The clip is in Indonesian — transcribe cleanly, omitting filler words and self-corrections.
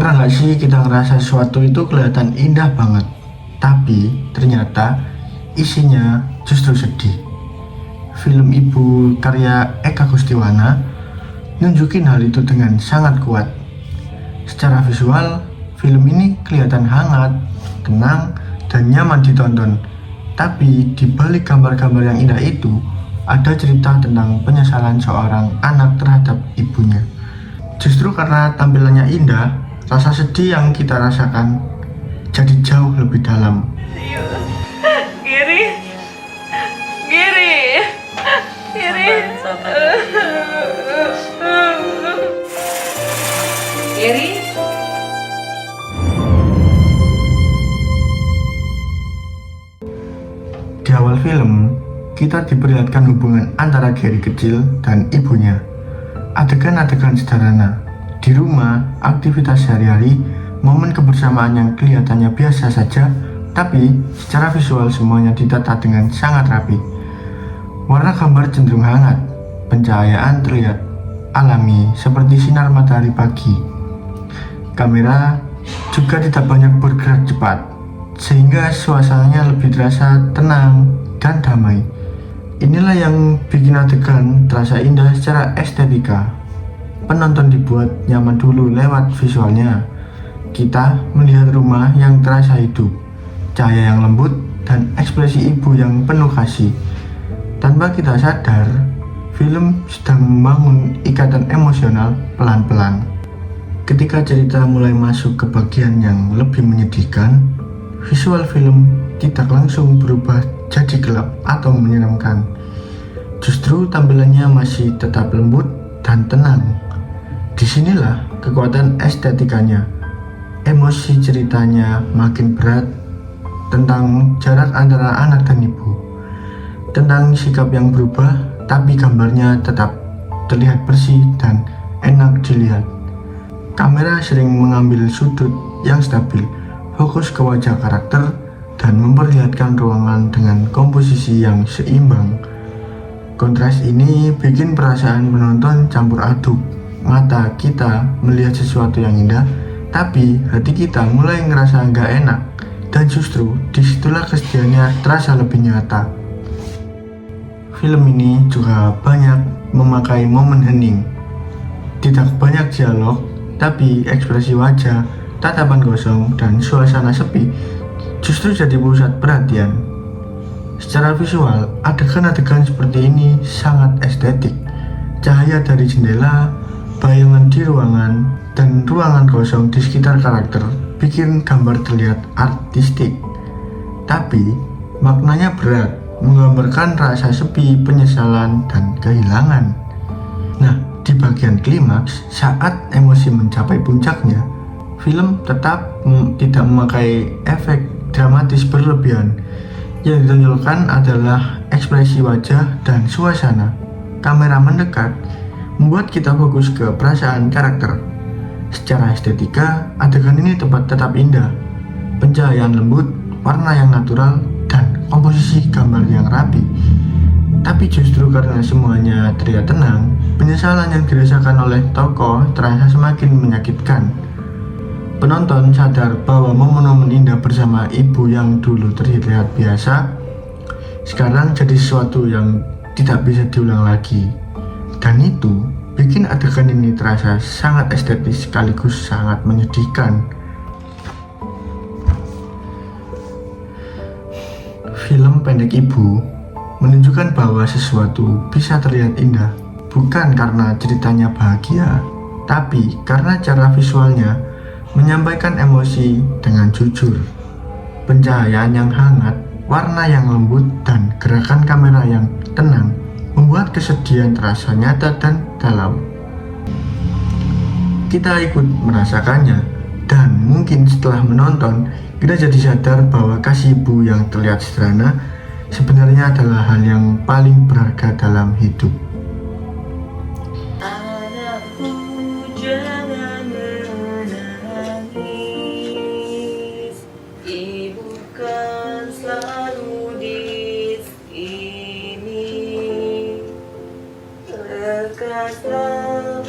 Pernah nggak sih kita ngerasa sesuatu itu kelihatan indah banget, tapi ternyata isinya justru sedih? Film Ibu karya Eka Gustiwana nunjukin hal itu dengan sangat kuat. Secara visual, film ini kelihatan hangat, tenang, dan nyaman ditonton. Tapi di balik gambar-gambar yang indah itu, ada cerita tentang penyesalan seorang anak terhadap ibunya. Justru karena tampilannya indah, rasa sedih yang kita rasakan jadi jauh lebih dalam. Giri. Di awal film, kita diperlihatkan hubungan antara Gary kecil dan ibunya. Adegan-adegan sederhana di rumah, aktivitas sehari-hari, momen kebersamaan yang kelihatannya biasa saja, tapi secara visual semuanya ditata dengan sangat rapi. Warna gambar cenderung hangat, pencahayaan terlihat alami seperti sinar matahari pagi. Kamera juga tidak banyak bergerak cepat, sehingga suasananya lebih terasa tenang dan damai. Inilah yang bikin adegan terasa indah secara estetika. Penonton dibuat nyaman dulu lewat visualnya. Kita melihat rumah yang terasa hidup, cahaya yang lembut, dan ekspresi ibu yang penuh kasih. Tanpa kita sadar, film sedang membangun ikatan emosional pelan-pelan. Ketika cerita mulai masuk ke bagian yang lebih menyedihkan, visual film tidak langsung berubah jadi gelap atau menyeramkan. Justru tampilannya masih tetap lembut dan tenang. Disinilah kekuatan estetikanya. Emosi ceritanya makin berat tentang jarak antara anak dan ibu, tentang sikap yang berubah, tapi gambarnya tetap terlihat bersih dan enak dilihat. Kamera sering mengambil sudut yang stabil, fokus ke wajah karakter, dan memperlihatkan ruangan dengan komposisi yang seimbang. Kontras ini bikin perasaan penonton campur aduk. Mata kita melihat sesuatu yang indah, tapi hati kita mulai ngerasa nggak enak, dan justru disitulah kesedihannya terasa lebih nyata. Film ini juga banyak memakai momen hening. Tidak banyak dialog, tapi ekspresi wajah, tatapan kosong, dan suasana sepi justru jadi pusat perhatian. Secara visual, adegan-adegan seperti ini sangat estetik. Cahaya dari jendela, bayangan di ruangan, dan ruangan kosong di sekitar karakter bikin gambar terlihat artistik. Tapi, maknanya berat, menggambarkan rasa sepi, penyesalan, dan kehilangan. Nah, di bagian klimaks, saat emosi mencapai puncaknya, film tetap tidak memakai efek dramatis berlebihan. Yang ditonjolkan adalah ekspresi wajah dan suasana. Kamera mendekat membuat kita fokus ke perasaan karakter. Secara estetika, adegan ini tetap indah. Pencahayaan lembut, warna yang natural, dan komposisi gambar yang rapi. Tapi justru karena semuanya terlihat tenang, penyesalan yang dirasakan oleh tokoh terasa semakin menyakitkan. Penonton sadar bahwa momen-momen indah bersama ibu yang dulu terlihat biasa, sekarang jadi sesuatu yang tidak bisa diulang lagi. Dan itu bikin adegan ini terasa sangat estetis sekaligus sangat menyedihkan. Film pendek Ibu menunjukkan bahwa sesuatu bisa terlihat indah, bukan karena ceritanya bahagia, tapi karena cara visualnya menyampaikan emosi dengan jujur. Pencahayaan yang hangat, warna yang lembut, dan gerakan kamera yang tenang membuat kesedihan terasa nyata dan dalam. Kita ikut merasakannya, dan mungkin setelah menonton, kita jadi sadar bahwa kasih ibu yang terlihat sederhana sebenarnya adalah hal yang paling berharga dalam hidup. Anakku, jangan menangis. Ibu kan selalu di sini. Lekaslah